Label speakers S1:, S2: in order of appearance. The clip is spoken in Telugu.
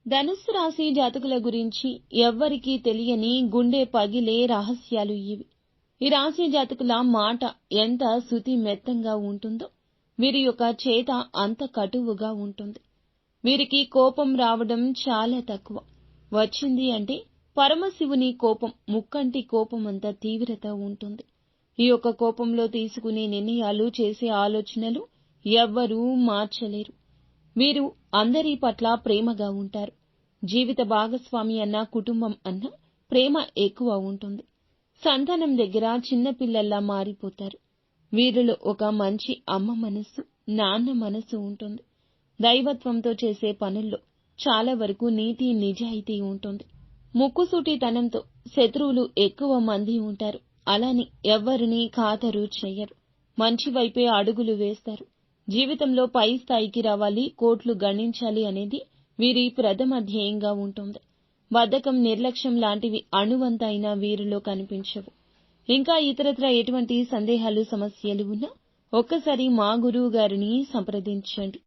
S1: ధనుస్సు రాశి జాతకుల గురించి ఎవ్వరికీ తెలియని గుండె పగిలే రహస్యాలు ఇవి. ఈ రాశి జాతకుల మాట ఎంత శృతి మెత్తంగా ఉంటుందో వీరి యొక్క చేత అంత కటువుగా ఉంటుంది. వీరికి కోపం రావడం చాలా తక్కువ. వచ్చింది అంటే పరమశివుని కోపం, ముక్కంటి కోపం అంత తీవ్రత ఉంటుంది. ఈ యొక్క కోపంలో తీసుకునే నిర్ణయాలు, చేసే ఆలోచనలు ఎవ్వరూ మార్చలేరు. వీరు అందరి పట్ల ప్రేమగా ఉంటారు. జీవిత భాగస్వామి అన్నా, కుటుంబం అన్నా ప్రేమ ఎక్కువ ఉంటుంది. సంతానం దగ్గర చిన్నపిల్లల్లా మారిపోతారు. వీరిలో ఒక మంచి అమ్మ మనస్సు, నాన్న మనస్సు ఉంటుంది. దైవత్వంతో చేసే పనుల్లో చాలా వరకు నీతి నిజాయితీ ఉంటుంది. ముక్కుసూటితనంతో శత్రువులు ఎక్కువ మంది ఉంటారు. అలాని ఎవ్వరినీ ఖాతరు చెయ్యరు. మంచి వైపే అడుగులు వేస్తారు. జీవితంలో పై స్థాయికి రావాలి, కోట్లు గణించాలి అనేది వీరి ప్రథమ ధ్యేయంగా ఉంటుంది. బద్ధకం, నిర్లక్ష్యం లాంటివి అణువంత అయినా వీరిలో కనిపించవు. ఇంకా ఇతరత్రా ఎటువంటి సందేహాలు, సమస్యలు ఉన్నా ఒక్కసారి మా గురువు గారిని సంప్రదించండి.